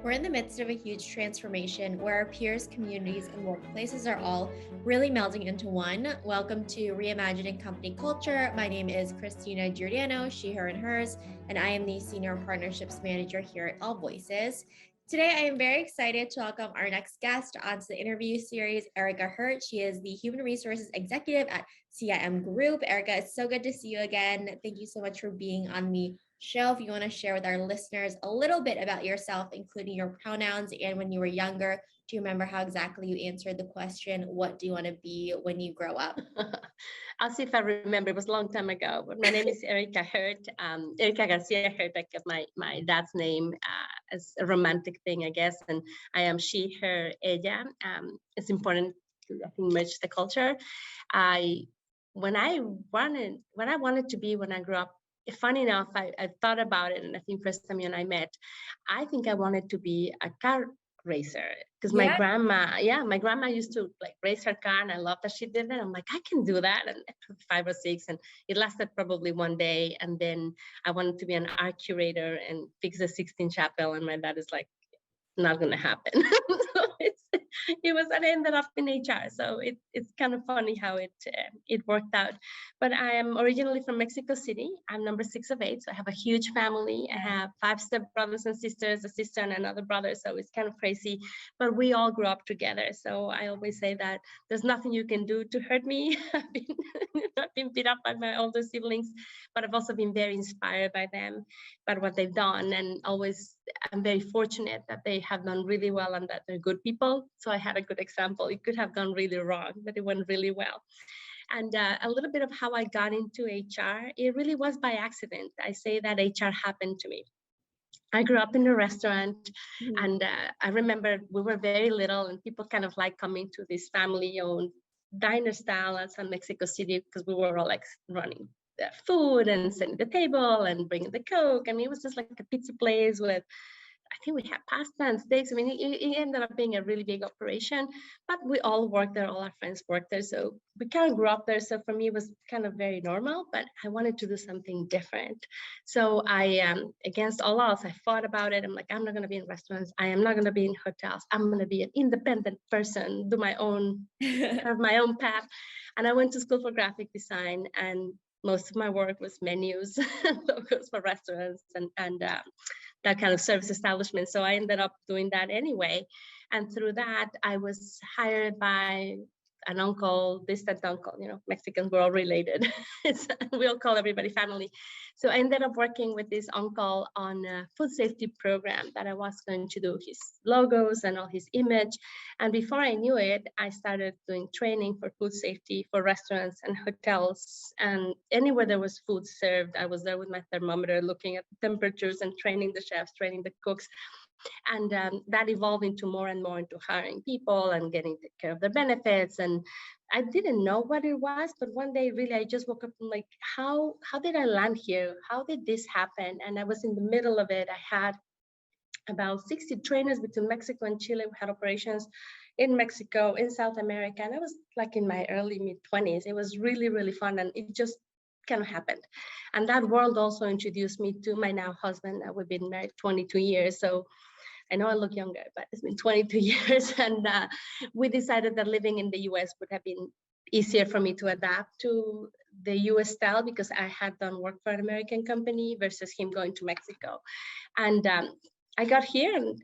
We're in the midst of a huge transformation where our peers, communities, and workplaces are all really melding into one. Welcome to Reimagining Company Culture. My name is Christina Giordano, she, her, and hers, and I am the Senior Partnerships Manager here at AllVoices. Today, I am very excited to welcome our next guest onto the interview series, Erika Hirt. She is the Human Resources Executive at CIM Group. Erika, it's so good to see you again. Thank you so much for being on the show. If you want to share with our listeners a little bit about yourself, including your pronouns and when you were younger, do you remember how exactly you answered the question, what do you want to be when you grow up? I'll see if I remember. It was a long time ago. But my name is Erika Hirt. Erika Garcia Hirt, I got my dad's name as a romantic thing, I guess. And I am she, her, ella. It's important to, I think, merge the culture. What I wanted to be when I grew up, funny enough, I thought about it, and I think first time you and I met, I think I wanted to be a car racer because my grandma used to like race her car, and I love that she did it. I'm like, I can do that. And 5 or 6, and it lasted probably one day, and then I wanted to be an art curator and fix the Sixteen Chapel, and my dad is like, not gonna happen. So I ended up in HR. So it's kind of funny how it worked out. But I am originally from Mexico City. I'm number 6 of 8, so I have a huge family. I have 5 step brothers and sisters, a sister and another brother. So it's kind of crazy, but we all grew up together. So I always say that there's nothing you can do to hurt me. I've been beat up by my older siblings, but I've also been very inspired by them, by what they've done, and always I'm very fortunate that they have done really well and that they're good people. So I had a good example. It could have gone really wrong, but it went really well. And a little bit of how I got into HR, it really was by accident. I say that HR happened to me. I grew up in a restaurant, and I remember we were very little, and people kind of like coming to this family-owned diner style at San Mexico City because we were all like running the food and setting the table and bringing the Coke. I mean, it was just like a pizza place with, I think we had pasta and steaks. I mean, it ended up being a really big operation, but we all worked there. All our friends worked there. So we kind of grew up there. So for me, it was kind of very normal, but I wanted to do something different. So I, against all odds, I thought about it. I'm like, I'm not going to be in restaurants. I am not going to be in hotels. I'm going to be an independent person, do my own, have my own path. And I went to school for graphic design, and most of my work was menus, logos for restaurants and that kind of service establishment. So I ended up doing that anyway. And through that, I was hired by an uncle, distant uncle, Mexicans were all related. We all call everybody family. So I ended up working with this uncle on a food safety program that I was going to do his logos and all his image. And before I knew it, I started doing training for food safety for restaurants and hotels. And anywhere there was food served, I was there with my thermometer, looking at the temperatures and training the chefs, training the cooks. And that evolved into more and more into hiring people and getting care of their benefits. And I didn't know what it was, but one day really I just woke up and like, how did I land here? How did this happen? And I was in the middle of it. I had about 60 trainers between Mexico and Chile. We had operations in Mexico, in South America, and I was like in my early mid-20s. It was really, really fun, and it just kind of happened. And that world also introduced me to my now husband. We've been married 22 years, so I know I look younger, but it's been 22 years. And we decided that living in the US would have been easier for me to adapt to the US style because I had done work for an American company versus him going to Mexico. And I got here and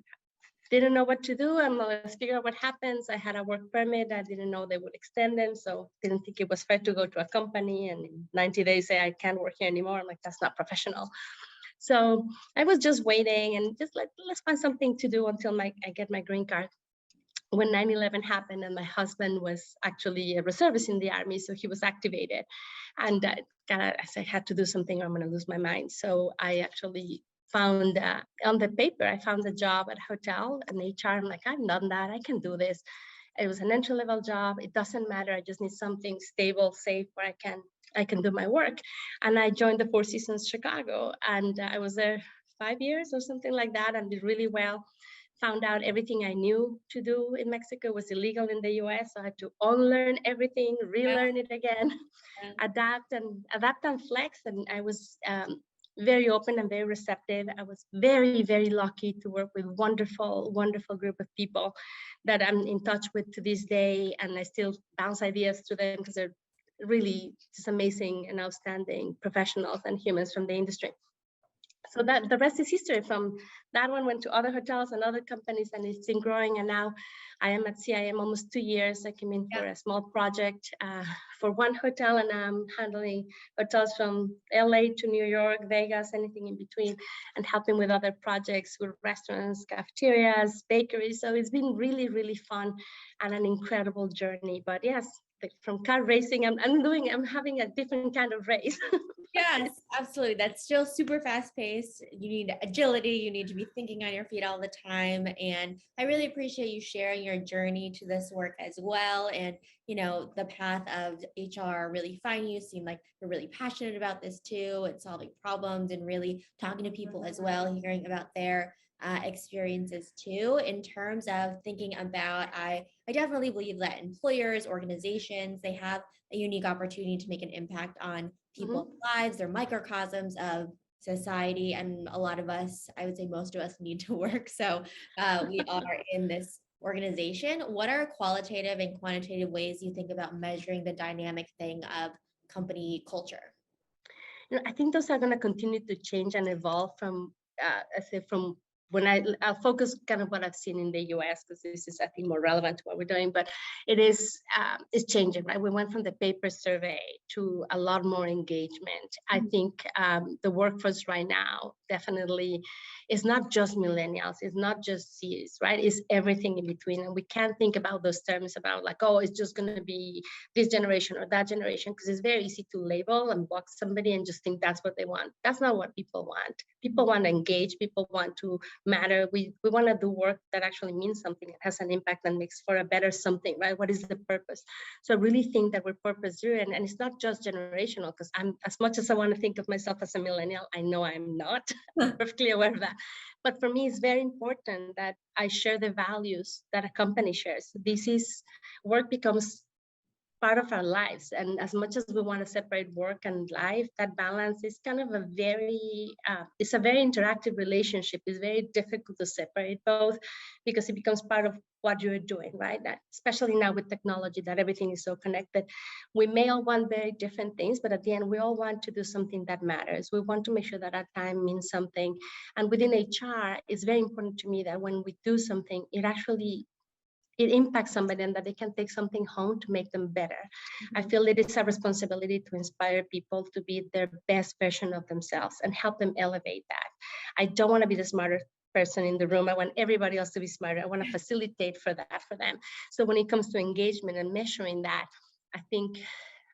didn't know what to do. I'm like, let's figure out what happens. I had a work permit. I didn't know they would extend them. So didn't think it was fair to go to a company and in 90 days say I can't work here anymore. I'm like, that's not professional. So I was just waiting and just like, let's find something to do until I get my green card. When 9/11 happened and my husband was actually a reservist in the army, so he was activated. And I had to do something or I'm going to lose my mind. So I actually found on the paper, I found a job at a hotel and HR. I'm like, I've done that. I can do this. It was an entry-level job. It doesn't matter. I just need something stable, safe, where I can do my work. And I joined the Four Seasons Chicago, and I was there 5 years or something like that, and did really well. Found out everything I knew to do in Mexico was illegal in the US. So I had to unlearn everything, relearn it again, adapt and flex. And I was very open and very receptive. I was very, very lucky to work with wonderful, wonderful group of people that I'm in touch with to this day. And I still bounce ideas to them because they're really just amazing and outstanding professionals and humans from the industry. So that the rest is history. From that one went to other hotels and other companies, and it's been growing. And now I am at CIM almost 2 years. I came in for a small project for one hotel, and I'm handling hotels from LA to New York, Vegas, anything in between, and helping with other projects with restaurants, cafeterias, bakeries. So it's been really, really fun and an incredible journey. But yes, from car racing, I'm having a different kind of race. Yes, absolutely. That's still super fast paced. You need agility. You need to be thinking on your feet all the time. And I really appreciate you sharing your journey to this work as well. And, the path of HR really finding you seem like you're really passionate about this too, and solving problems and really talking to people as well, hearing about their experiences too. In terms of thinking about, I definitely believe that employers, organizations, they have a unique opportunity to make an impact on people's lives. They're microcosms of society, and a lot of us, I would say most of us, need to work. So we are in this organization. What are qualitative and quantitative ways you think about measuring the dynamic thing of company culture? I think those are going to continue to change and evolve from, I say, from when I'll focus kind of what I've seen in the US, because this is, I think, more relevant to what we're doing, but it's changing, right? We went from the paper survey to a lot more engagement. I think the workforce right now definitely is not just millennials, it's not just Cs, right? It's everything in between. And we can't think about those terms about like, oh, it's just going to be this generation or that generation, because it's very easy to label and box somebody and just think that's what they want. That's not what people want. People want to engage, people want to matter. We want to do work that actually means something, it has an impact and makes for a better something, right? What is the purpose? So I really think that we're purpose driven, and it's not just generational, because I'm, as much as I want to think of myself as a millennial, I know I'm not. I'm perfectly aware of that. But for me, it's very important that I share the values that a company shares. This is, work becomes part of our lives, and as much as we want to separate work and life, that balance is kind of a very it's a very interactive relationship. It's very difficult to separate both, because it becomes part of what you're doing, right? That, especially now with technology, that everything is so connected, we may all want very different things, but at the end we all want to do something that matters. We want to make sure that our time means something. And within HR, it's very important to me that when we do something, it impacts somebody and that they can take something home to make them better. I feel it is a responsibility to inspire people to be their best version of themselves and help them elevate that. I don't want to be the smartest person in the room. I want everybody else to be smarter. I want to facilitate for that for them. So when it comes to engagement and measuring that, I think,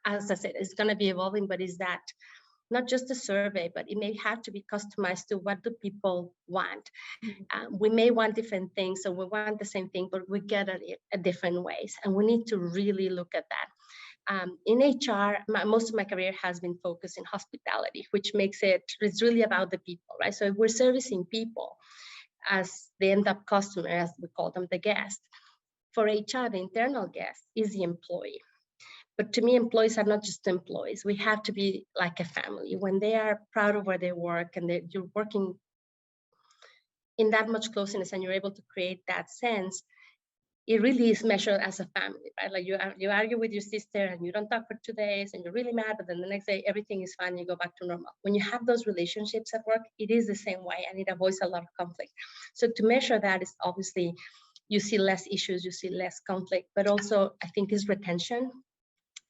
as I said, it's going to be evolving, but is that not just a survey, but it may have to be customized to what do people want. We may want different things, so we want the same thing, but we get it at different ways. And we need to really look at that. In HR, most of my career has been focused in hospitality, which makes it's really about the people, right? So if we're servicing people as the end up customer, as we call them, the guest. For HR, the internal guest is the employee. But to me, employees are not just employees. We have to be like a family. When they are proud of where they work and you're working in that much closeness and you're able to create that sense, it really is measured as a family, right? Like you argue with your sister and you don't talk for 2 days and you're really mad, but then the next day everything is fine, you go back to normal. When you have those relationships at work, it is the same way and it avoids a lot of conflict. So to measure that is obviously, you see less issues, you see less conflict, but also I think is retention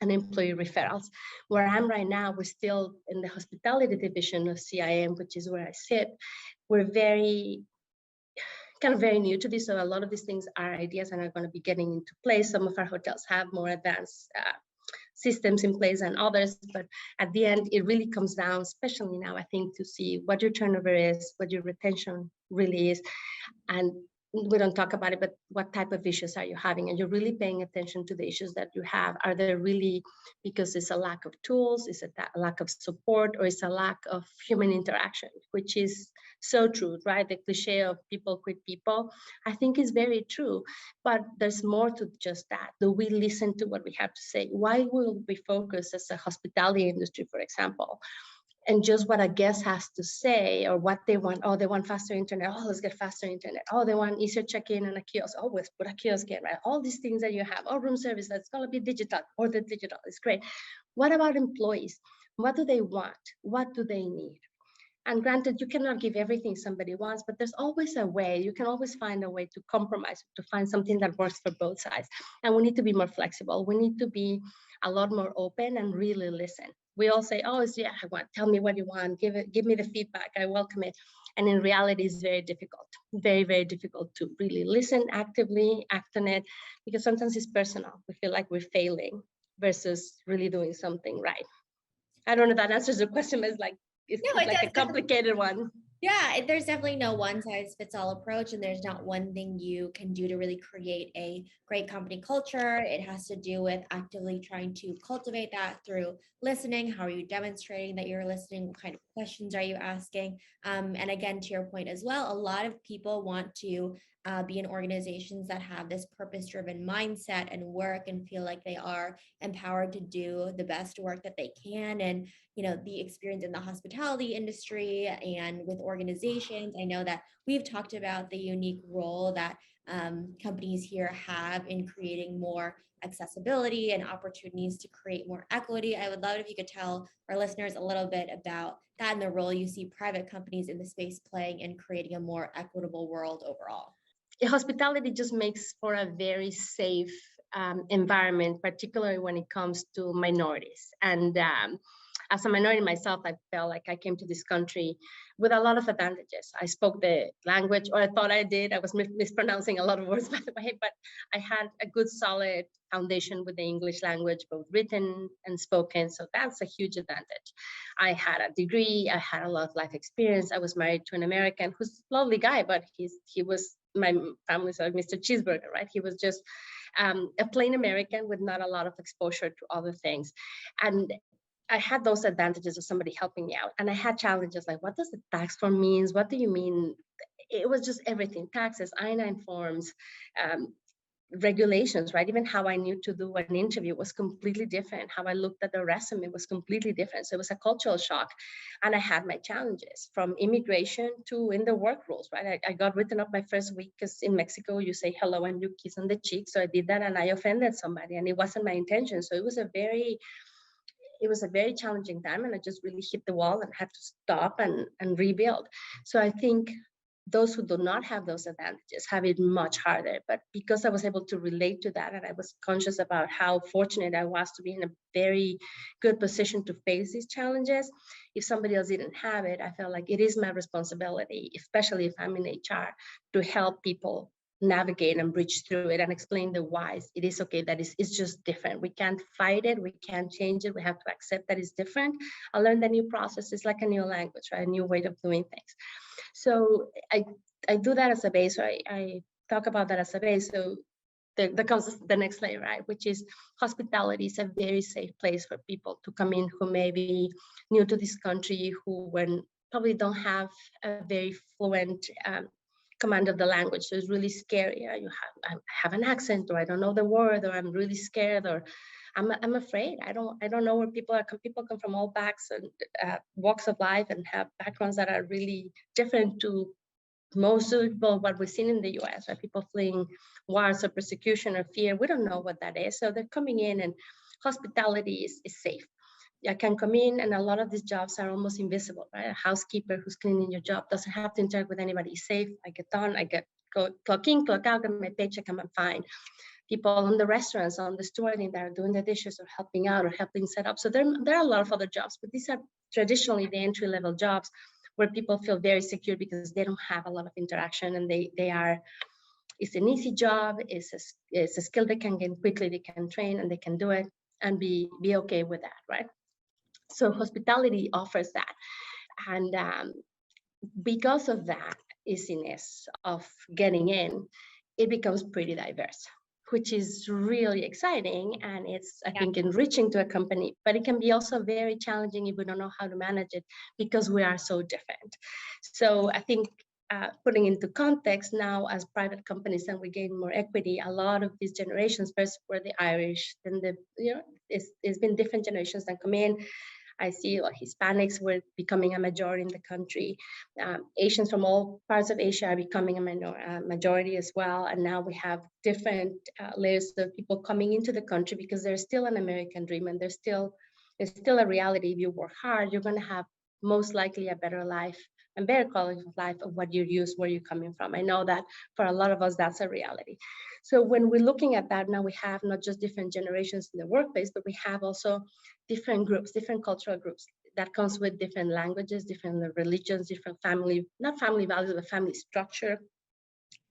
and employee referrals. Where I'm right now, we're still in the hospitality division of CIM, which is where I sit. We're very new to this. So a lot of these things are ideas and are going to be getting into place. Some of our hotels have more advanced systems in place than others, but at the end, it really comes down, especially now, I think, to see what your turnover is, what your retention really is. And we don't talk about it, but what type of issues are you having? And you're really paying attention to the issues that you have. Are there really, because it's a lack of tools, is it a lack of support, or is a lack of human interaction, which is so true, right? The cliche of people quit people, I think is very true, but there's more to just that. Do we listen to what we have to say? Why will we focus as a hospitality industry, for example, and just what a guest has to say or what they want. Oh, they want faster internet. Oh, let's get faster internet. Oh, they want easier check-in and a kiosk. Oh, let's put a kiosk in, right? All these things that you have. Oh, room service, that's going to be digital. Or the digital is great. What about employees? What do they want? What do they need? And granted, you cannot give everything somebody wants, but there's always a way. You can always find a way to compromise, to find something that works for both sides. And we need to be more flexible. We need to be a lot more open and really listen. We all say, oh, yeah, I want, tell me what you want, give me the feedback, I welcome it. And in reality, it's very difficult, very, very difficult to really listen actively, act on it, because sometimes it's personal. We feel like we're failing versus really doing something right. I don't know if that answers the question, but it's No, it like a does. complicated one. Yeah, there's definitely no one size fits all approach, and there's not one thing you can do to really create a great company culture. It has to do with actively trying to cultivate that through listening. How are you demonstrating that you're listening? What kind of questions are you asking? And again, to your point as well, a lot of people want to be in organizations that have this purpose-driven mindset and work and feel like they are empowered to do the best work that they can. And the experience in the hospitality industry and with organizations, I know that we've talked about the unique role that companies here have in creating more accessibility and opportunities to create more equity. I would love it if you could tell our listeners a little bit about that and the role you see private companies in the space playing in creating a more equitable world overall. Hospitality just makes for a very safe environment, particularly when it comes to minorities. And as a minority myself, I felt like I came to this country with a lot of advantages. I spoke the language, or I thought I did. I was mispronouncing a lot of words, by the way, but I had a good, solid foundation with the English language, both written and spoken. So that's a huge advantage. I had a degree. I had a lot of life experience. I was married to an American who's a lovely guy, but he was, my family's like Mr. Cheeseburger, right? He was just a plain American with not a lot of exposure to other things. And I had those advantages of somebody helping me out. And I had challenges like, what does the tax form means? What do you mean? It was just everything, taxes, I-9 forms, regulations, right? Even how I knew to do an interview was completely different. How I looked at the resume was completely different. So it was a cultural shock. And I had my challenges from immigration to in the work rules, right? I got written up my first week because in Mexico, you say hello and you kiss on the cheek. So I did that and I offended somebody and it wasn't my intention. So it was a very challenging time, and I just really hit the wall and had to stop and rebuild. So I think those who do not have those advantages have it much harder. But because I was able to relate to that, and I was conscious about how fortunate I was to be in a very good position to face these challenges, if somebody else didn't have it, I felt like it is my responsibility, especially if I'm in HR, to help people navigate and bridge through it and explain the whys. It is okay that it's just different. We can't fight it. We can't change it. We have to accept that it's different. I learned a new process. It's like a new language, right? A new way of doing things. So I do that as a base. So I talk about that as a base. So there comes the next layer, right? Which is hospitality is a very safe place for people to come in who may be new to this country, who probably don't have a very fluent command of the language. So it's really scary. I have an accent, or I don't know the word, or I'm really scared, or I'm afraid. I don't know where people are. People come from all backs and walks of life and have backgrounds that are really different to most of what we've seen in the US, right? People fleeing wars or persecution or fear. We don't know what that is. So they're coming in, and hospitality is safe. I can come in, and a lot of these jobs are almost invisible, right? A housekeeper who's cleaning your job doesn't have to interact with anybody. It's safe. I get done. I clock in, clock out, get my paycheck, and I'm fine. People on the restaurants, on the stewarding that are doing the dishes or helping out or helping set up. So there are a lot of other jobs, but these are traditionally the entry-level jobs where people feel very secure because they don't have a lot of interaction, and it's an easy job. It's a skill they can gain quickly. They can train and they can do it and be okay with that, right? So hospitality offers that. And because of that easiness of getting in, it becomes pretty diverse, which is really exciting. And it's, I think, enriching to a company, but it can be also very challenging if we don't know how to manage it because we are so different. So I think putting into context now as private companies and we gain more equity, a lot of these generations first were the Irish, then it's been different generations that come in. I see Hispanics were becoming a majority in the country. Asians from all parts of Asia are becoming a majority as well. And now we have different layers of people coming into the country because there's still an American dream, and it's still a reality. If you work hard, you're going to have most likely a better life and better quality of life of what you use, where you're coming from. I know that for a lot of us, that's a reality. So when we're looking at that, now we have not just different generations in the workplace, but we have also different groups, different cultural groups that comes with different languages, different religions, different not family values, but family structure.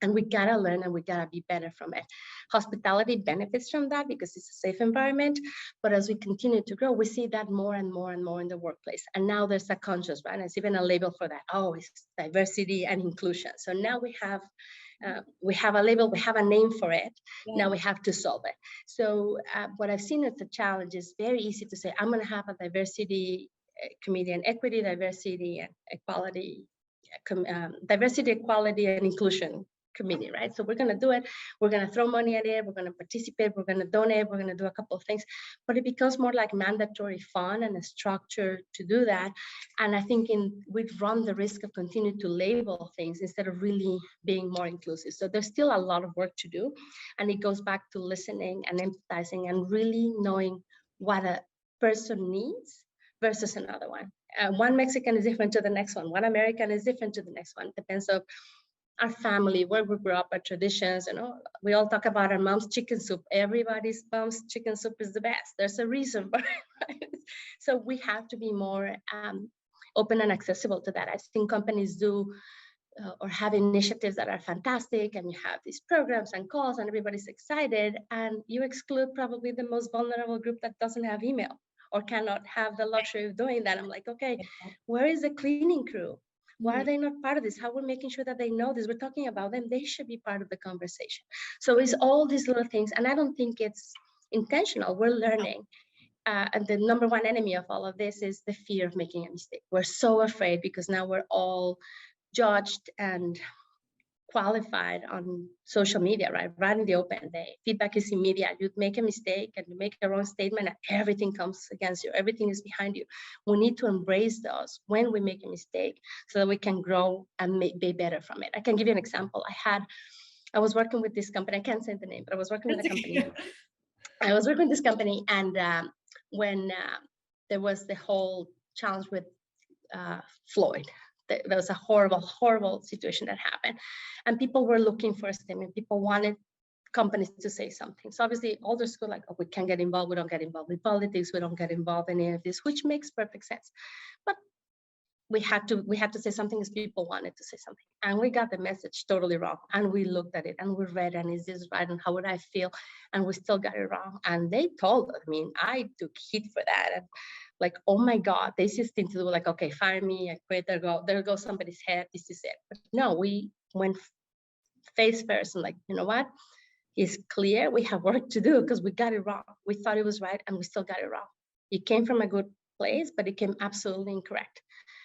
And we gotta learn, and we gotta be better from it. Hospitality benefits from that because it's a safe environment. But as we continue to grow, we see that more and more and more in the workplace. And now there's a conscious, right? There's even a label for that. Oh, it's diversity and inclusion. So now we have a label, we have a name for it. Yeah. Now we have to solve it. So what I've seen as the challenge is very easy to say, I'm going to have a diversity committee and equity, diversity and equality, diversity, equality, and inclusion committee, right? So we're going to do it. We're going to throw money at it. We're going to participate. We're going to donate. We're going to do a couple of things, but it becomes more like mandatory fun and a structure to do that. And I think we've run the risk of continuing to label things instead of really being more inclusive. So there's still a lot of work to do. And it goes back to listening and empathizing and really knowing what a person needs versus another one. One Mexican is different to the next one. One American is different to the next one. It depends on our family, where we grew up, our traditions. We all talk about our mom's chicken soup. Everybody's mom's chicken soup is the best. There's a reason for it, right? So we have to be more open and accessible to that. I think companies do or have initiatives that are fantastic, and you have these programs and calls, and everybody's excited, and you exclude probably the most vulnerable group that doesn't have email or cannot have the luxury of doing that. I'm like, okay, where is the cleaning crew? Why are they not part of this? How we're making sure that they know this? We're talking about them. They should be part of the conversation. So it's all these little things. And I don't think it's intentional. We're learning. And the number one enemy of all of this is the fear of making a mistake. We're so afraid because now we're all judged and qualified on social media, right in the open. The feedback is immediate. You make a mistake and you make a wrong statement and everything comes against you. Everything is behind you. We need to embrace those when we make a mistake so that we can grow and be better from it. I can give you an example. I was working with this company. I can't say the name, but I was working with a company. I was working with this company, and when there was the whole challenge with Floyd, there was a horrible, horrible situation that happened. And people were looking for a statement. People wanted companies to say something. So obviously older school, like, oh, we can't get involved. We don't get involved with politics. We don't get involved in any of this, which makes perfect sense. But we had to say something because people wanted to say something. And we got the message totally wrong. And we looked at it and we read, and is this right? And how would I feel? And we still got it wrong. And they told us, I took heat for that. And like, oh my God, this is thing to do, like, okay, fire me, I quit, there goes somebody's head, this is it. But no, we went face first and like, you know what? It's clear we have work to do because we got it wrong. We thought it was right and we still got it wrong. It came from a good place, but it came absolutely incorrect.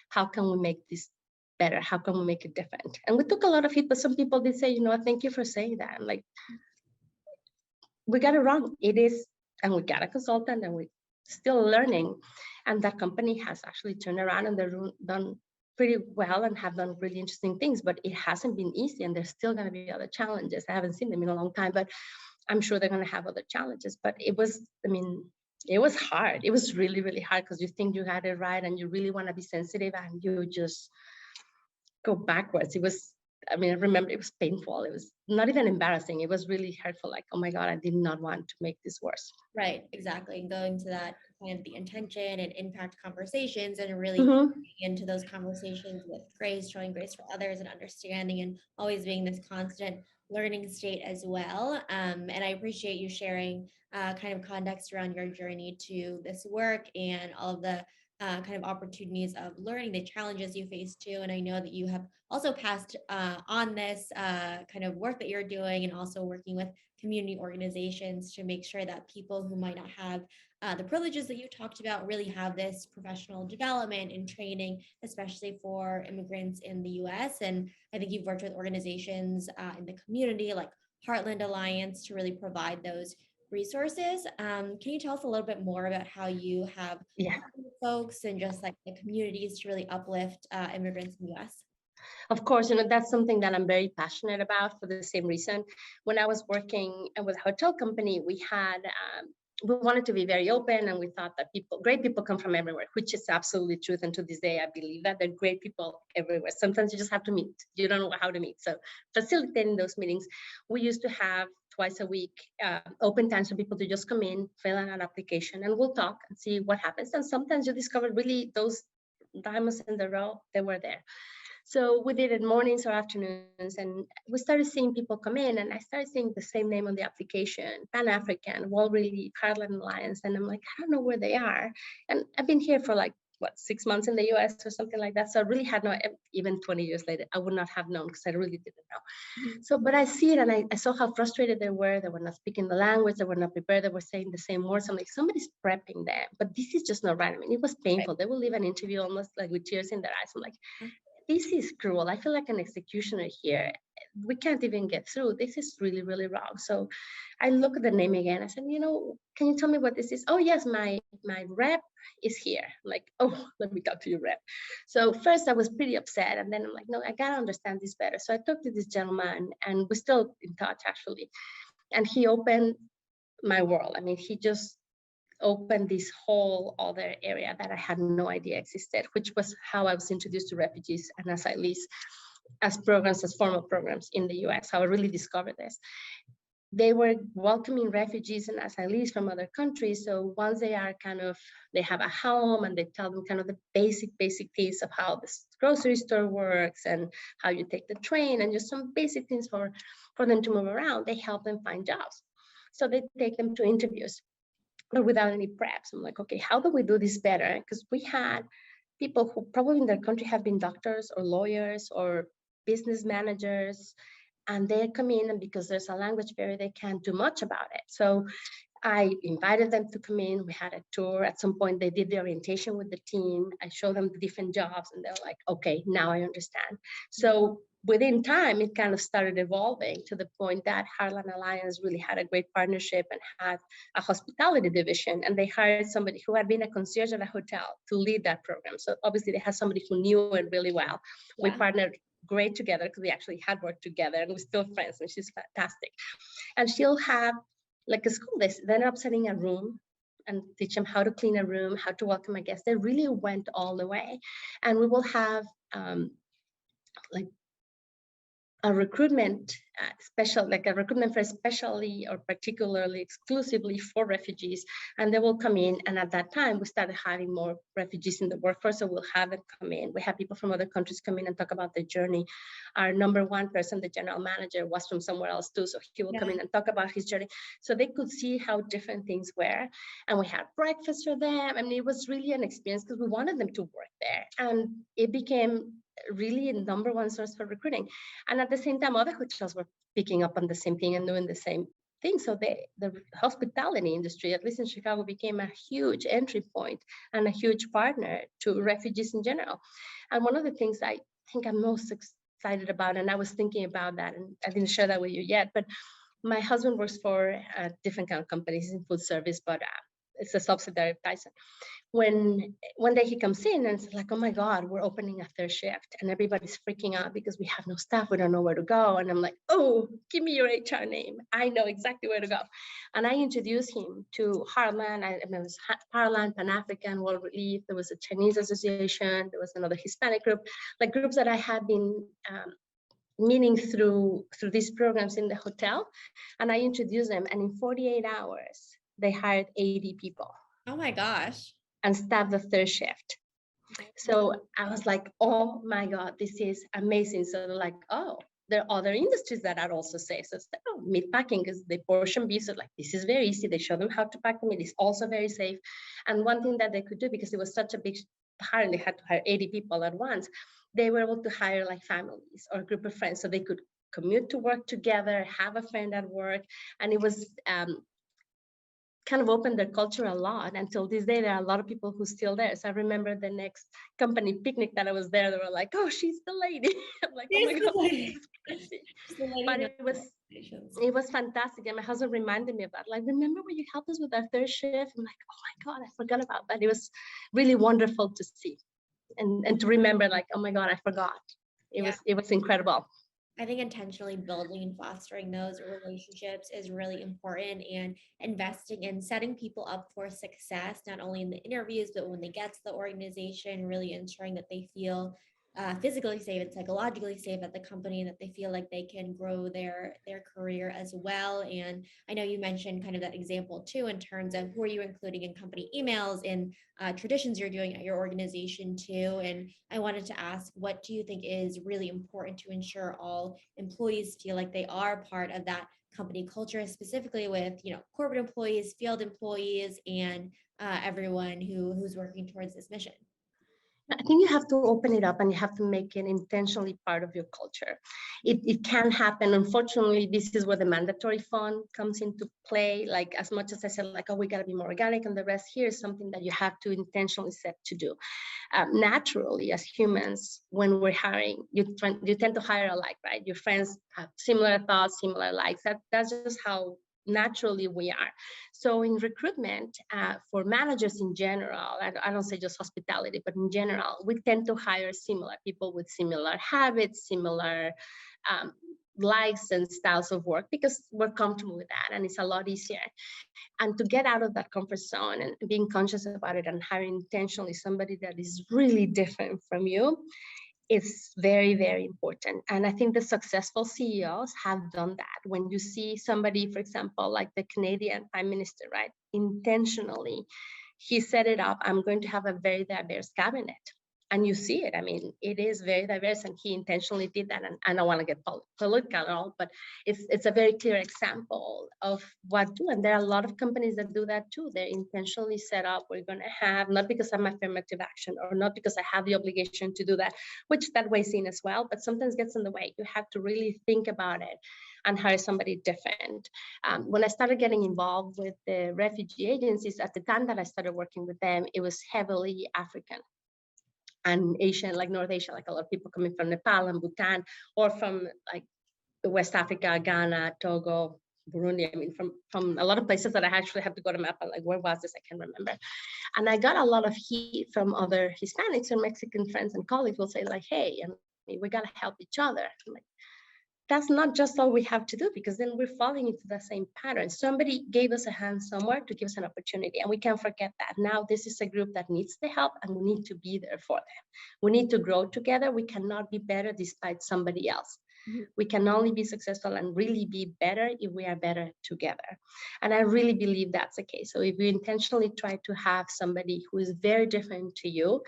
How can we make this better? How can we make it different? And we took a lot of heat, but some people did say, thank you for saying that. I'm like, we got it wrong. It is, and we got a consultant and we still learning. And that company has actually turned around and they're done pretty well and have done really interesting things, but it hasn't been easy. And there's still going to be other challenges. I haven't seen them in a long time, but I'm sure they're going to have other challenges. But it was hard. It was really, really hard because you think you had it right and you really want to be sensitive and you just go backwards. I remember it was painful. It was not even embarrassing. It was really hurtful. Like, oh my God, I did not want to make this worse. Right, exactly. And going to that kind of the intention and impact conversations and really into those conversations with grace, showing grace for others and understanding and always being this constant learning state as well. And I appreciate you sharing kind of context around your journey to this work and all of the kind of opportunities of learning, the challenges you face too. And I know that you have also passed on this kind of work that you're doing and also working with community organizations to make sure that people who might not have the privileges that you talked about really have this professional development and training, especially for immigrants in the US. And I think you've worked with organizations in the community like Heartland Alliance to really provide those resources. Can you tell us a little bit more about how you have Yeah. folks and just like the communities to really uplift immigrants in the US? Of course, that's something that I'm very passionate about for the same reason. When I was working with a hotel company, we wanted to be very open, and we thought that great people come from everywhere, which is absolutely truth. And to this day, I believe that there are great people everywhere. Sometimes you just have to meet. You don't know how to meet. So facilitating those meetings, we used to have twice a week open times for people to just come in, fill out an application, and we'll talk and see what happens. And sometimes you discover really those diamonds in the rough, they were there. So we did it mornings or afternoons, and we started seeing people come in, and I started seeing the same name on the application, Pan-African, Wall Relief, Heartland Alliance, and I'm like, I don't know where they are. And I've been here for like, 6 months in the US or something like that. So I really had no, even 20 years later, I would not have known because I really didn't know. So, but I see it, and I saw how frustrated they were not speaking the language, they were not prepared, they were saying the same words. I'm like, somebody's prepping them, but this is just not right. I mean, it was painful. Right. They will leave an interview almost like with tears in their eyes. I'm like, this is cruel. I feel like an executioner here. We can't even get through. This is really, really wrong. So I look at the name again. I said, can you tell me what this is? Oh, yes, my rep is here. I'm like, oh, let me talk to your rep. So first I was pretty upset. And then I'm like, no, I got to understand this better. So I talked to this gentleman, and we're still in touch, actually. And he opened my world. I mean, he just opened this whole other area that I had no idea existed, which was how I was introduced to refugees and asylees as programs, as formal programs in the US, how I really discovered this. They were welcoming refugees and asylees from other countries. So once they are they have a home, and they tell them kind of the basic things of how this grocery store works and how you take the train, and just some basic things for them to move around, they help them find jobs. So they take them to interviews, but without any preps. I'm like, okay, how do we do this better? Because we had people who probably in their country have been doctors or lawyers or business managers, and they come in, and because there's a language barrier, they can't do much about it. So I invited them to come in. We had a tour. At some point, they did the orientation with the team. I showed them the different jobs, and they're like, okay, now I understand. So within time, it kind of started evolving to the point that Heartland Alliance really had a great partnership and had a hospitality division, and they hired somebody who had been a concierge at a hotel to lead that program. So obviously they had somebody who knew it really well. Yeah. We partnered great together because we actually had worked together, and we're still friends, and she's fantastic. And she'll have like a school. They ended up setting a room and teach them how to clean a room, how to welcome a guest. They really went all the way. And we will have like a recruitment a recruitment for especially or particularly exclusively for refugees, and they will come in. And at that time, we started having more refugees in the workforce, so we'll have them come in. We have people from other countries come in and talk about their journey. Our number one person, the general manager, was from somewhere else too, so he will come in and talk about his journey, so they could see how different things were. And we had breakfast for them. I mean, it was really an experience because we wanted them to work there, and it became really a number one source for recruiting. And at the same time, other hotels were picking up on the same thing and doing the same thing. So the hospitality industry, at least in Chicago, became a huge entry point and a huge partner to refugees in general. And one of the things I think I'm most excited about, and I was thinking about that, and I didn't share that with you yet, but my husband works for a different kind of companies in food service, but it's a subsidiary of Tyson. When one day he comes in and it's like, oh my God, we're opening a third shift, and everybody's freaking out because we have no staff, we don't know where to go. And I'm like, oh, give me your HR name. I know exactly where to go. And I introduced him to Heartland. It was Heartland, Pan-African, World Relief. There was a Chinese association. There was another Hispanic group, like groups that I had been meeting through these programs in the hotel. And I introduced them, and in 48 hours, they hired 80 people. Oh my gosh. And staffed the third shift. So I was like, oh my God, this is amazing. So they're like, oh, there are other industries that are also safe. So meat packing is the portion beef. So like, this is very easy. They show them how to pack the meat. It's also very safe. And one thing that they could do, because it was such a big hire, and they had to hire 80 people at once, they were able to hire like families or a group of friends. So they could commute to work together, have a friend at work. And it was kind of opened their culture a lot. Until this day, there are a lot of people who still there. So I remember the next company picnic that I was there, they were like, "Oh, she's the lady." I'm like, "Oh my God, this is crazy." But it was fantastic. And my husband reminded me of that. Like, remember when you helped us with our third shift? I'm like, oh my God, I forgot about that. It was really wonderful to see and to remember, like, oh my God, I forgot. It was incredible. I think intentionally building and fostering those relationships is really important, and investing in setting people up for success, not only in the interviews, but when they get to the organization, really ensuring that they feel physically safe and psychologically safe at the company, and that they feel like they can grow their career as well. And I know you mentioned kind of that example too, in terms of who are you including in company emails and traditions you're doing at your organization too. And I wanted to ask, what do you think is really important to ensure all employees feel like they are part of that company culture, specifically with corporate employees, field employees, and everyone who's working towards this mission? I think you have to open it up and you have to make it intentionally part of your culture. It can happen. Unfortunately, this is where the mandatory fund comes into play. Like, as much as I said, like, oh, we got to be more organic, and the rest here is something that you have to intentionally set to do. Naturally, as humans, when we're hiring, you tend to hire alike, right? Your friends have similar thoughts, similar likes. That's just how naturally we are. So in recruitment, for managers in general, I don't say just hospitality, but in general, we tend to hire similar people with similar habits, similar likes and styles of work, because we're comfortable with that and it's a lot easier. And to get out of that comfort zone and being conscious about it and hiring intentionally somebody that is really different from you, it's very, very important. And I think the successful CEOs have done that. When you see somebody, for example, like the Canadian Prime Minister, right? Intentionally, he set it up, I'm going to have a very diverse cabinet. And you see it. I mean, it is very diverse, and he intentionally did that. And I don't want to get political at all, but it's a very clear example of what do. And there are a lot of companies that do that too. They're intentionally set up. We're going to have, not because I'm affirmative action or not because I have the obligation to do that, which that weighs in as well, but sometimes gets in the way. You have to really think about it and hire somebody different. When I started getting involved with the refugee agencies, at the time that I started working with them, it was heavily African and Asian, like North Asia, like a lot of people coming from Nepal and Bhutan, or from like West Africa, Ghana, Togo, Burundi. I mean, from a lot of places that I actually have to go to map. Like, where was this? I can't remember. And I got a lot of heat from other Hispanics and Mexican friends and colleagues will say like, hey, I mean, we got to help each other. I'm like, that's not just all we have to do, because then we're falling into the same pattern. Somebody gave us a hand somewhere to give us an opportunity, and we can't forget that. Now this is a group that needs the help, and we need to be there for them. We need to grow together. We cannot be better despite somebody else. Mm-hmm. We can only be successful and really be better if we are better together. And I really believe that's the case. So if you intentionally try to have somebody who is very different to you,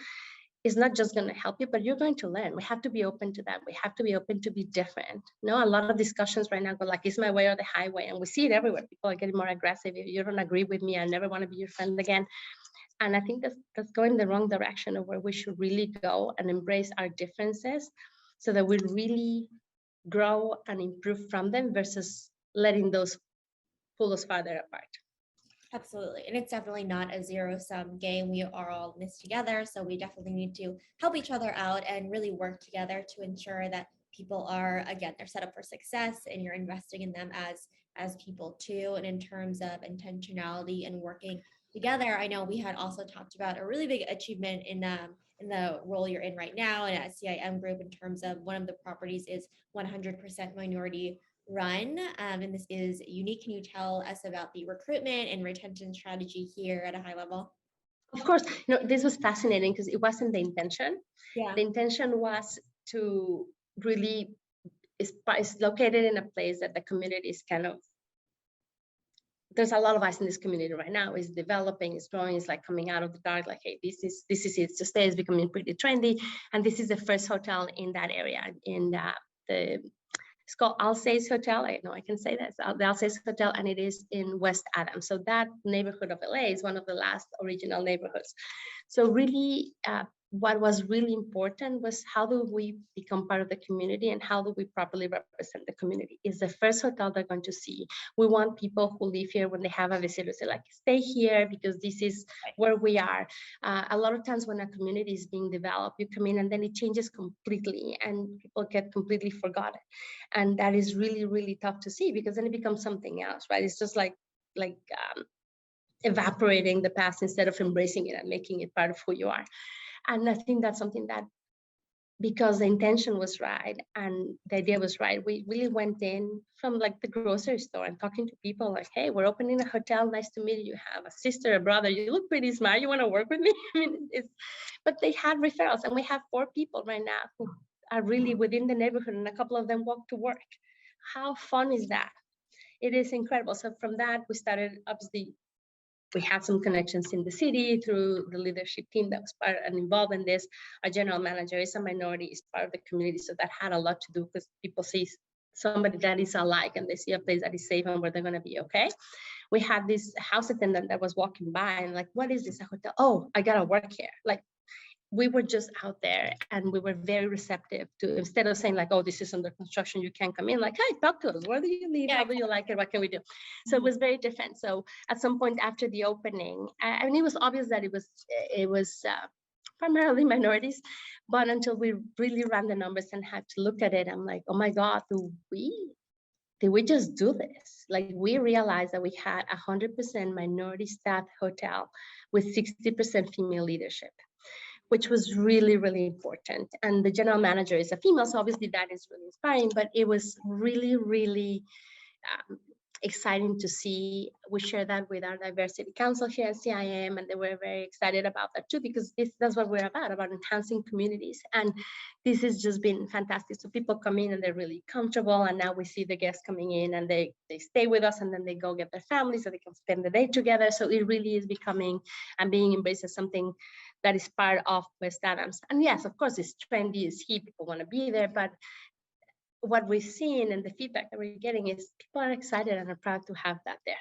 is not just going to help you, but you're going to learn. We have to be open to that. We have to be open to be different. You know, a lot of discussions right now go like, is my way or the highway? And we see it everywhere. People are getting more aggressive. If you don't agree with me, I never want to be your friend again. And I think that's going the wrong direction of where we should really go and embrace our differences so that we really grow and improve from them versus letting those pull us farther apart. Absolutely. And it's definitely not a zero-sum game. We are all in this together. So we definitely need to help each other out and really work together to ensure that people are, again, they're set up for success, and you're investing in them as people too. And in terms of intentionality and working together, I know we had also talked about a really big achievement in the role you're in right now and at CIM Group, in terms of one of the properties is 100% minority run, and this is unique. Can you tell us about the recruitment and retention strategy here at a high level? Of course, you know, this was fascinating because it wasn't the intention. Yeah. The intention was to really, is located in a place that the community is kind of, there's a lot of us in this community right now. It's developing, it's growing, it's like coming out of the dark, like, hey, this is it to stay. It's becoming pretty trendy. And this is the first hotel in that area, in it's called AllVoices Hotel. I know I can say that. It's the AllVoices Hotel, and it is in West Adams. So that neighborhood of LA is one of the last original neighborhoods. So really what was really important was how do we become part of the community and how do we properly represent the community. It's the first hotel they're going to see. We want people who live here when they have a visitor to say like, stay here because this is where we are. A lot of times when a community is being developed, you come in and then it changes completely and people get completely forgotten. And that is really, really tough to see because then it becomes something else, right? It's just like evaporating the past instead of embracing it and making it part of who you are. And I think that's something that, because the intention was right and the idea was right, we really went in from like the grocery store and talking to people like, hey, we're opening a hotel. Nice to meet you. You have a sister, a brother. You look pretty smart. You want to work with me? I mean, but they had referrals, and we have 4 people right now who are really within the neighborhood, and a couple of them walk to work. How fun is that? It is incredible. So from that, we started, obviously, we had some connections in the city through the leadership team that was part and involved in this. Our general manager is a minority, is part of the community. So that had a lot to do because people see somebody that is alike and they see a place that is safe and where they're going to be okay. We had this house attendant that was walking by and like, what is this, a hotel? Oh, I got to work here. Like, we were just out there and we were very receptive to, instead of saying like, oh, this is under construction, you can't come in, like, hey, talk to us. Where do you live? How do you like it? What can we do? So it was very different. So at some point after the opening, I mean, it was obvious that it was primarily minorities, but until we really ran the numbers and had to look at it, I'm like, oh my God, did we just do this? Like, we realized that we had 100% minority staffed hotel with 60% female leadership, which was really, really important. And the general manager is a female, so obviously that is really inspiring, but it was really, really exciting to see. We share that with our diversity council here at CIM, and they were very excited about that too, because that's what we're about enhancing communities. And this has just been fantastic. So people come in and they're really comfortable, and now we see the guests coming in and they stay with us, and then they go get their families so they can spend the day together. So it really is becoming and being embraced as something that is part of West Adams. And yes, of course, it's trendy, it's hip, people want to be there, but what we've seen and the feedback that we're getting is people are excited and are proud to have that there,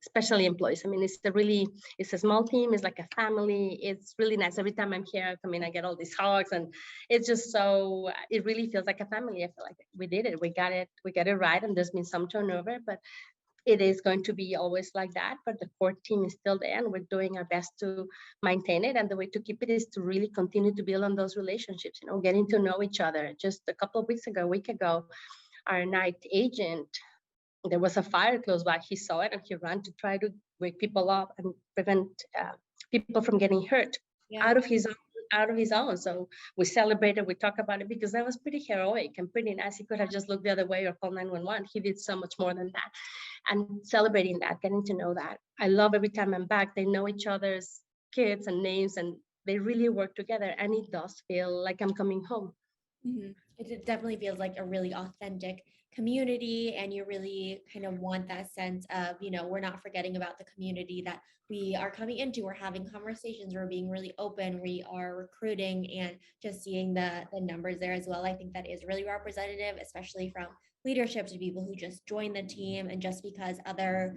especially employees. I mean, it's a small team, it's like a family. It's really nice. Every time I'm here, I come in, I get all these hugs, and it's just so, it really feels like a family. I feel like we did it, we got it right, and there's been some turnover, but it is going to be always like that. But the core team is still there, and we're doing our best to maintain it. And the way to keep it is to really continue to build on those relationships, getting to know each other. Just a couple of a week ago, our night agent, there was a fire close by. He saw it and he ran to try to wake people up and prevent people from getting hurt out of his own. So we celebrated, we talked about it, because that was pretty heroic and pretty nice. He could have just looked the other way or called 911. He did so much more than that. And celebrating that, getting to know that. I love every time I'm back, they know each other's kids and names, and they really work together. And it does feel like I'm coming home. Mm-hmm. It definitely feels like a really authentic community, and you really kind of want that sense of, we're not forgetting about the community that we are coming into. We're having conversations, we're being really open, we are recruiting, and just seeing the numbers there as well. I think that is really representative, especially from leadership to people who just join the team. And just because other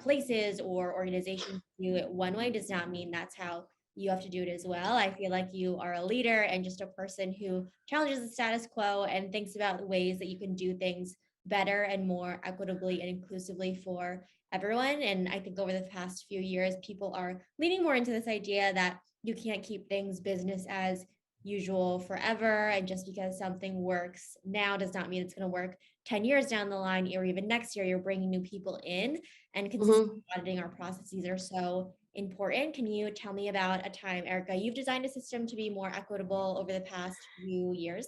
places or organizations do it one way does not mean that's how you have to do it as well. I feel like you are a leader and just a person who challenges the status quo and thinks about the ways that you can do things better and more equitably and inclusively for everyone. And I think over the past few years, people are leaning more into this idea that you can't keep things business as usual forever. And just because something works now does not mean it's going to work 10 years down the line, or even next year. You're bringing new people in, and consistently auditing our processes are so important. Can you tell me about a time, Erika, you've designed a system to be more equitable over the past few years?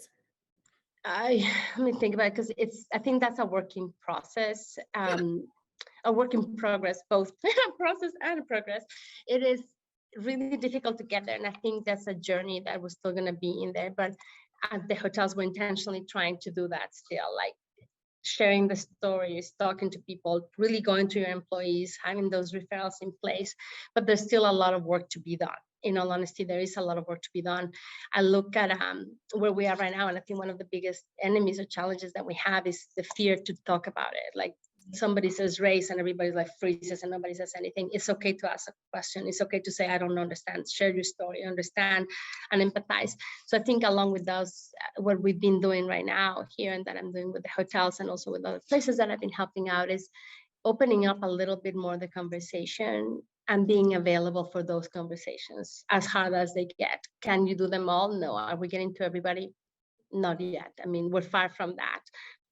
Let me think about it, because I think that's a working process, a work in progress, both process and progress. It is really difficult to get there. And I think that's a journey that we're still going to be in there. But at the hotels, we're intentionally trying to do that still, like sharing the stories, talking to people, really going to your employees, having those referrals in place. But there's still a lot of work to be done. In all honesty, there is a lot of work to be done. I look at where we are right now, and I think one of the biggest enemies or challenges that we have is the fear to talk about it. Like, somebody says race and everybody like freezes and nobody says anything, it's okay to ask a question. It's okay to say, I don't understand, share your story, understand and empathize. So I think along with those, what we've been doing right now here and that I'm doing with the hotels and also with other places that I've been helping out is opening up a little bit more the conversation and being available for those conversations as hard as they get. Can you do them all? No. Are we getting to everybody? Not yet. I mean, we're far from that,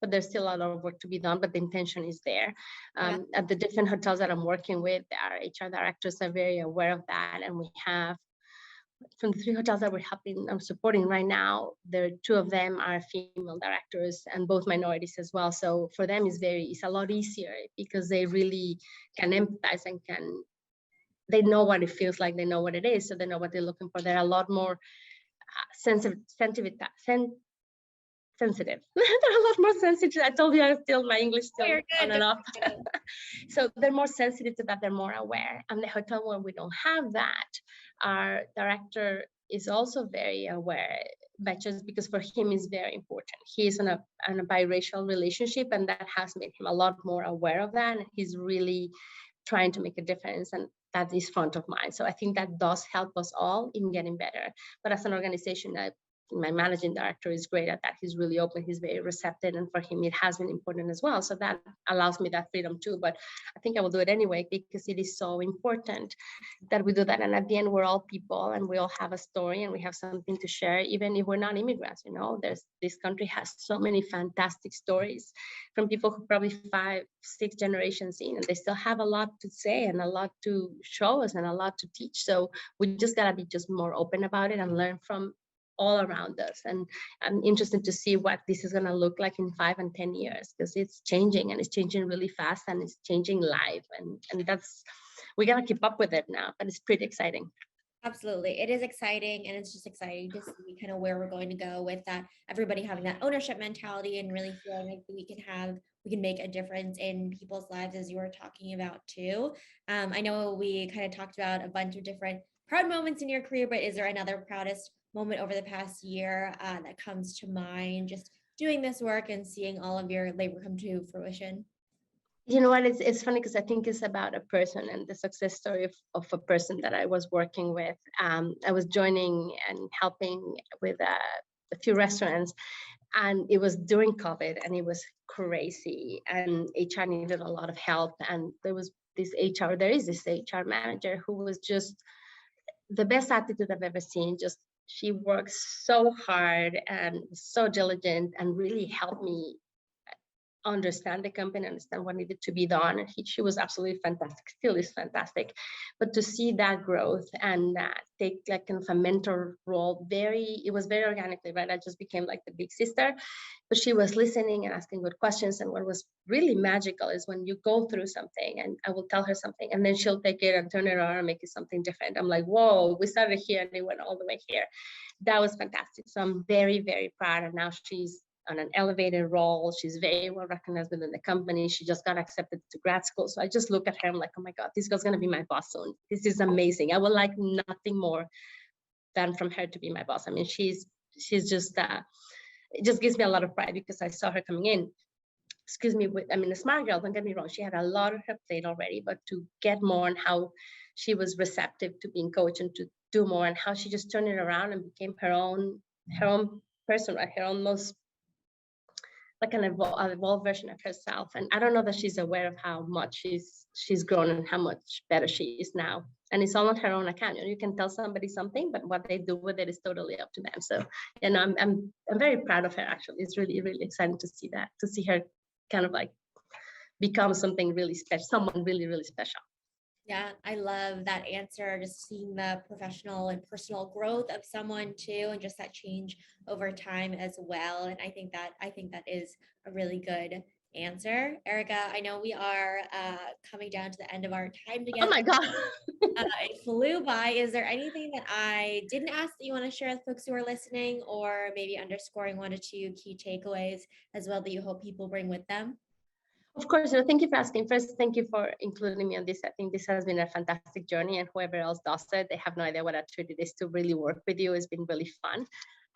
but there's still a lot of work to be done, but the intention is there. At the different hotels that I'm working with, our HR directors are very aware of that. And we have, from the 3 hotels that I'm supporting right now, 2 of them are female directors and both minorities as well. So for them, it's a lot easier because they really can empathize and they know what it feels like, they know what it is, so they know what they're looking for. They're a lot more sensitive. They're a lot more sensitive. I told you my English still on and off. So they're more sensitive to that. They're more aware. And the hotel where we don't have that, our director is also very aware, but just because for him is very important. He is in a biracial relationship, and that has made him a lot more aware of that. And he's really trying to make a difference, and that is front of mind. So I think that does help us all in getting better. But as an organization, my managing director is great at that. He's really open, he's very receptive, and for him it has been important as well. So that allows me that freedom too. But I think I will do it anyway because it is so important that we do that. And at the end, we're all people and we all have a story and we have something to share, even if we're not immigrants. This country has so many fantastic stories from people who probably 5, 6 generations in, and they still have a lot to say and a lot to show us and a lot to teach. So we just gotta be just more open about it and learn from all around us. And I'm interested to see what this is going to look like in 5 and 10 years, because it's changing and it's changing really fast and it's changing live. And that's, we got to keep up with it now, but it's pretty exciting. Absolutely. It is exciting. And it's just exciting to see kind of where we're going to go with that, everybody having that ownership mentality and really feeling like we can make a difference in people's lives, as you were talking about too. I know we kind of talked about a bunch of different proud moments in your career, but is there another proudest moment over the past year that comes to mind, just doing this work and seeing all of your labor come to fruition? You know what, it's funny because I think it's about a person and the success story of a person that I was working with. I was joining and helping with a few restaurants, and it was during COVID and it was crazy and HR needed a lot of help. And there is this HR manager who was just the best attitude I've ever seen. Just, she works so hard and so diligent and really helped me understand the company, understand what needed to be done. And she was absolutely fantastic, still is fantastic. But to see that growth and take like kind of a mentor role, it was very organically, right? I just became like the big sister, but she was listening and asking good questions. And what was really magical is when you go through something and I will tell her something and then she'll take it and turn it around and make it something different. I'm like, whoa, we started here and it went all the way here. That was fantastic. So I'm very, very proud. And now she's on an elevated role. She's very well recognized within the company. She just got accepted to grad school. So I just look at her, I'm like, oh my God, this girl's gonna be my boss soon. This is amazing. I would like nothing more than from her to be my boss. I mean, she's just, it just gives me a lot of pride because I saw her coming in. Excuse me, a smart girl, don't get me wrong. She had a lot on her plate already, but to get more and how she was receptive to being coached and to do more and how she just turned it around and became her own person, right? Her own most, like an evolved version of herself. And I don't know that she's aware of how much she's grown and how much better she is now. And it's all on her own account. You can tell somebody something, but what they do with it is totally up to them. So, I'm very proud of her. Actually, it's really, really exciting to see that, to see her kind of like become something really special, someone really, really special. Yeah, I love that answer. Just seeing the professional and personal growth of someone too, and just that change over time as well. And I think that is a really good answer. Erika, I know we are coming down to the end of our time together. Oh my God. It flew by. Is there anything that I didn't ask that you want to share with folks who are listening, or maybe underscoring 1 or 2 key takeaways as well that you hope people bring with them? Of course, thank you for asking. First, thank you for including me on this. I think this has been a fantastic journey, and whoever else does it, they have no idea what a treat it is to really work with you. It's been really fun,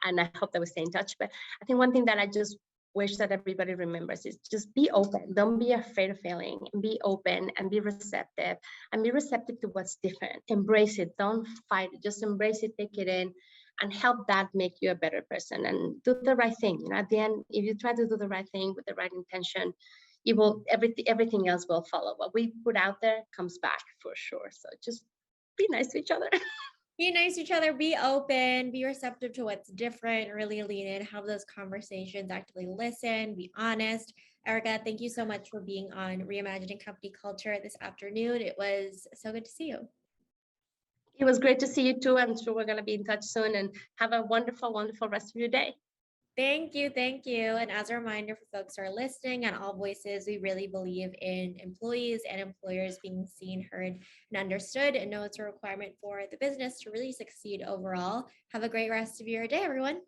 and I hope that we stay in touch. But I think one thing that I just wish that everybody remembers is just be open. Don't be afraid of failing. Be open and be receptive, and be receptive to what's different. Embrace it. Don't fight it. Just embrace it, take it in, and help that make you a better person, and do the right thing. At the end, if you try to do the right thing with the right intention, it will, everything else will follow. What we put out there comes back for sure. So just be nice to each other. Be nice to each other, be open, be receptive to what's different, really lean in, have those conversations, actively listen, be honest. Erika, thank you so much for being on Reimagining Company Culture this afternoon. It was so good to see you. It was great to see you too. I'm sure we're going to be in touch soon, and have a wonderful, wonderful rest of your day. Thank you. Thank you. And as a reminder for folks who are listening on AllVoices, we really believe in employees and employers being seen, heard, and understood, and know it's a requirement for the business to really succeed overall. Have a great rest of your day, everyone.